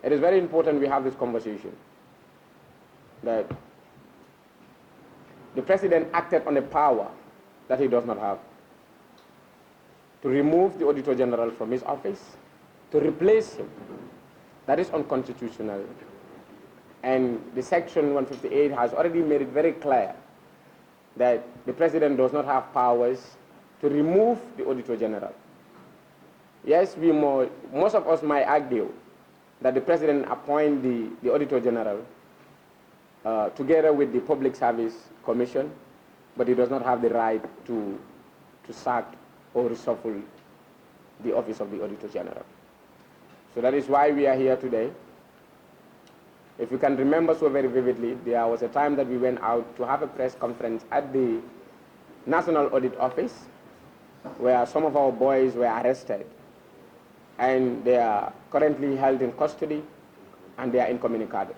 it is very important we have this conversation that the president acted on a power that he does not have to remove the Auditor General from his office, to replace him. That is unconstitutional. And the Section 158 has already made it very clear that the president does not have powers to remove the Auditor General. Yes, most of us might argue that the president appoint the Auditor General together with the Public Service Commission, but he does not have the right to sack or reshuffle the office of the Auditor General. So that is why we are here today. If you can remember so very vividly, there was a time that we went out to have a press conference at the National Audit Office where some of our boys were arrested, and they are currently held in custody and they are incommunicado.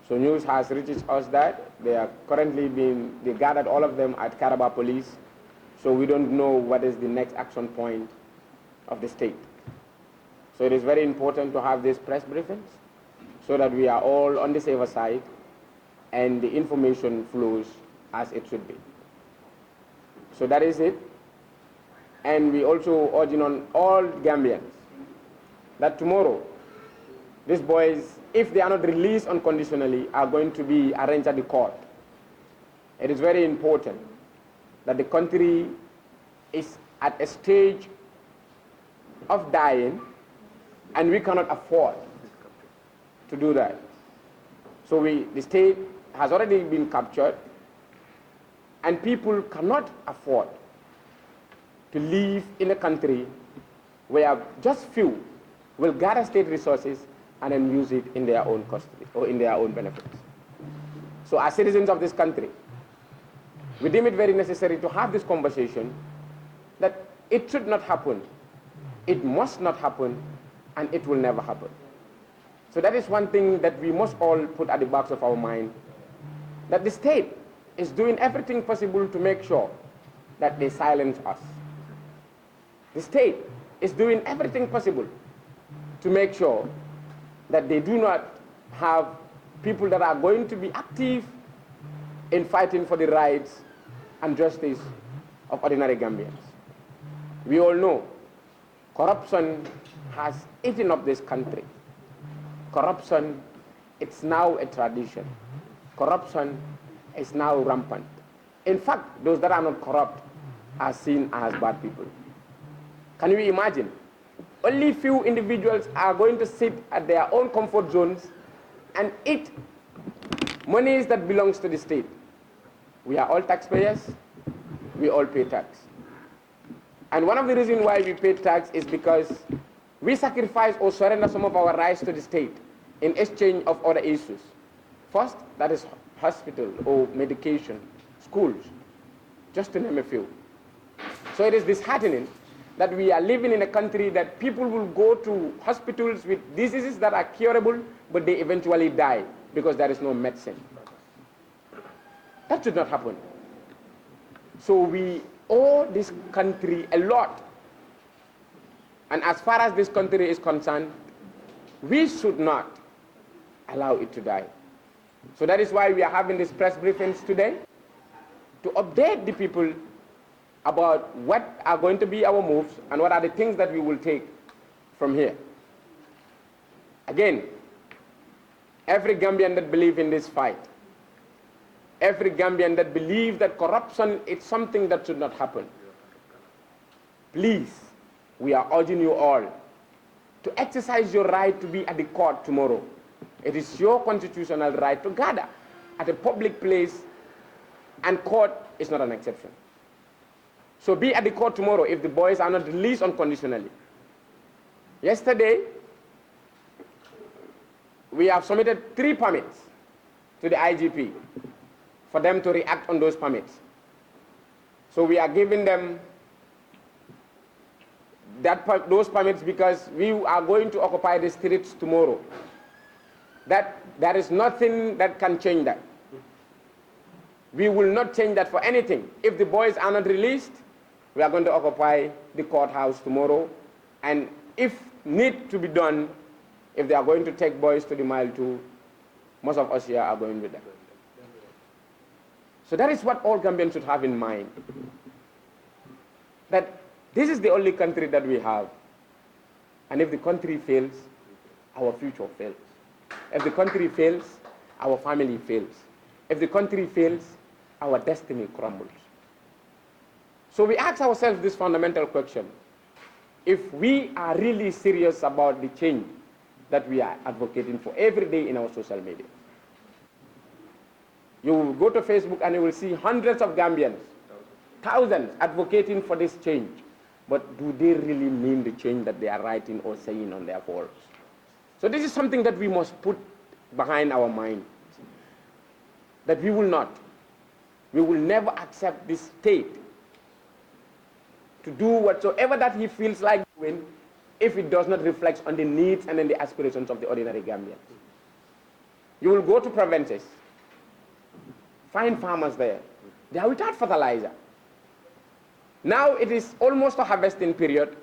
So news has reached us that they are currently they gathered all of them at Caraba Police, so we don't know what is the next action point of the state. So it is very important to have these press briefings so that we are all on the safer side and the information flows as it should be. So that is it. And we also urge on all Gambians that tomorrow these boys, if they are not released unconditionally, are going to be arraigned at the court. It is very important that the country is at a stage of dying, and we cannot afford to do that. So the state has already been captured, and people cannot afford to live in a country where just few will gather state resources and then use it in their own custody or in their own benefits. So as citizens of this country, we deem it very necessary to have this conversation that it should not happen, it must not happen, and it will never happen. So that is one thing that we must all put at the back of our mind, that the state is doing everything possible to make sure that they silence us. The state is doing everything possible to make sure that they do not have people that are going to be active in fighting for the rights and justice of ordinary Gambians. We all know corruption has eaten up this country. Corruption, it's now a tradition. Corruption is now rampant. In fact, those that are not corrupt are seen as bad people. Can you imagine? Only few individuals are going to sit at their own comfort zones and eat monies that belongs to the state. We are all taxpayers. We all pay tax. And one of the reasons why we pay tax is because we sacrifice or surrender some of our rights to the state in exchange of other issues. First, that is hospital or medication, schools, just to name a few. So it is disheartening that we are living in a country that people will go to hospitals with diseases that are curable, but they eventually die because there is no medicine. That should not happen. So we owe this country a lot. And as far as this country is concerned, we should not allow it to die. So that is why we are having these press briefings today, to update the people about what are going to be our moves and what are the things that we will take from here. Again, every Gambian that believes in this fight, every Gambian that believes that corruption is something that should not happen, please, we are urging you all to exercise your right to be at the court tomorrow. It is your constitutional right to gather at a public place, and court is not an exception. So be at the court tomorrow if the boys are not released unconditionally. Yesterday, we have submitted 3 permits to the IGP for them to react on those permits. So we are giving them those permits because we are going to occupy the streets tomorrow. That there is nothing that can change that. We will not change that for anything. If the boys are not released, we are going to occupy the courthouse tomorrow, and if need to be done, If they are going to take boys to the mile too, most of us here are going with them. So that is what all Gambians should have in mind. That this is the only country that we have. And if the country fails, our future fails. If the country fails, our family fails. If the country fails, our destiny crumbles. So we ask ourselves this fundamental question. If we are really serious about the change that we are advocating for every day in our social media, you will go to Facebook and you will see hundreds of Gambians, thousands advocating for this change. But do they really mean the change that they are writing or saying on their forums? So this is something that we must put behind our mind. That we will never accept this state to do whatsoever that he feels like doing if it does not reflect on the needs and then the aspirations of the ordinary Gambians. You will go to provinces, find farmers there. They are without fertilizer. Now it is almost a harvesting period.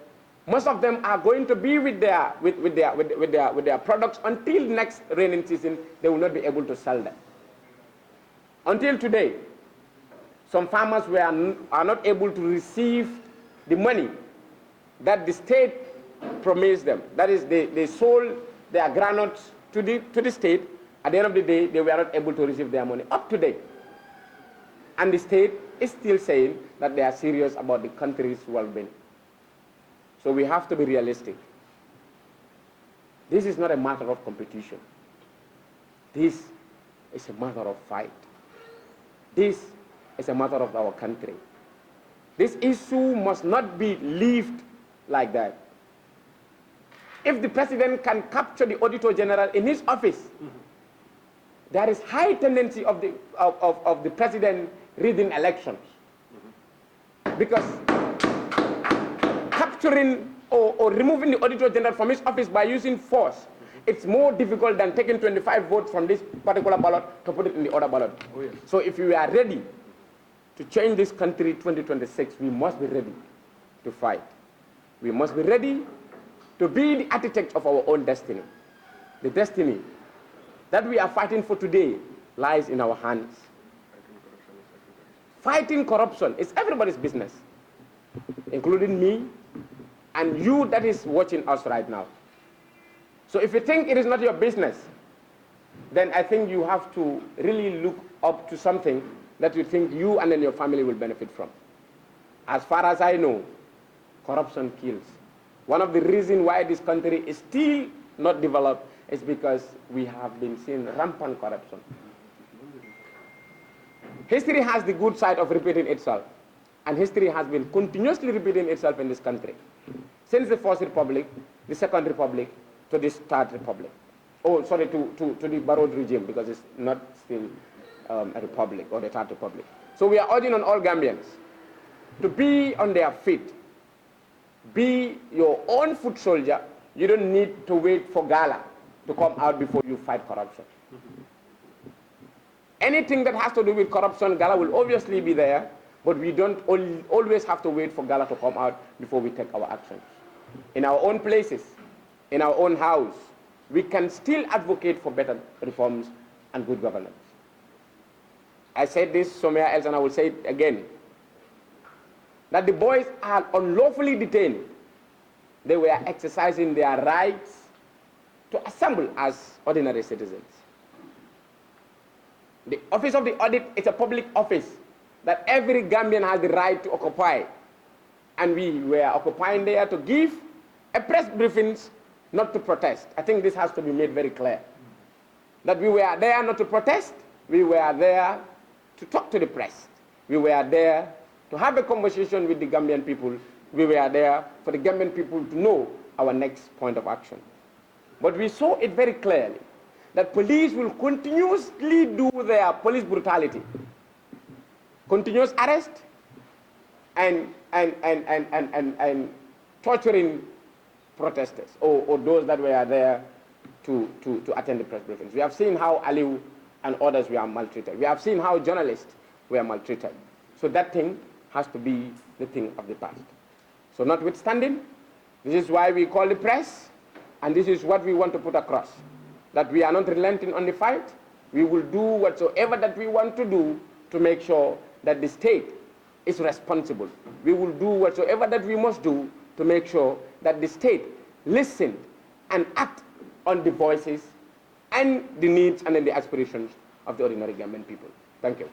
Most of them are going to be with their products until next rainy season. They will not be able to sell them. Until today, some farmers are not able to receive the money that the state promised them. That is, they sold their granules to the state. At the end of the day, they were not able to receive their money up to date. And the state is still saying that they are serious about the country's well-being. So we have to be realistic. This is not a matter of competition. This is a matter of fight. This is a matter of our country. This issue must not be left like that. If the president can capture the Auditor General in his office, there is high tendency of the president rigging elections. Because capturing or removing the Auditor General from his office by using force, it's more difficult than taking 25 votes from this particular ballot to put it in the other ballot. Oh, yes. So if we are ready to change this country 2026, we must be ready to fight. We must be ready to be the architect of our own destiny. The destiny that we are fighting for today lies in our hands. Fighting corruption is everybody's business, including me and you that is watching us right now. So if you think it is not your business, then I think you have to really look up to something that you think you and then your family will benefit from. As far as I know, corruption kills. One of the reasons why this country is still not developed is because we have been seeing rampant corruption. History has the good side of repeating itself, and history has been continuously repeating itself in this country. Since the First Republic, the Second Republic, to this Third Republic. Oh, sorry, to the borrowed regime, because it's not still a republic or the Third Republic. So we are urging on all Gambians to be on their feet. Be your own foot soldier. You don't need to wait for GALA to come out before you fight corruption. Anything that has to do with corruption, GALA will obviously be there, but we don't always have to wait for GALA to come out before we take our actions. In our own places, in our own house, we can still advocate for better reforms and good governance. I said this somewhere else and I will say it again, that the boys are unlawfully detained. They were exercising their rights to assemble as ordinary citizens. The office of the audit is a public office that every Gambian has the right to occupy. And we were occupying there to give a press briefings, not to protest. I think this has to be made very clear. That we were there not to protest, we were there to talk to the press. We were there to have a conversation with the Gambian people. We were there for the Gambian people to know our next point of action. But we saw it very clearly that police will continuously do their police brutality. Continuous arrest and torturing protesters or those that were there to attend the press briefings. We have seen how Aliu and others were maltreated. We have seen how journalists were maltreated. So that thing has to be the thing of the past. So notwithstanding, this is why we call the press And this is what we want to put across, that we are not relenting on the fight. We will do whatsoever that we want to do to make sure that the state is responsible. We will do whatsoever that we must do to make sure that the state listens and acts on the voices and the needs and the aspirations of the ordinary Gambian people. Thank you.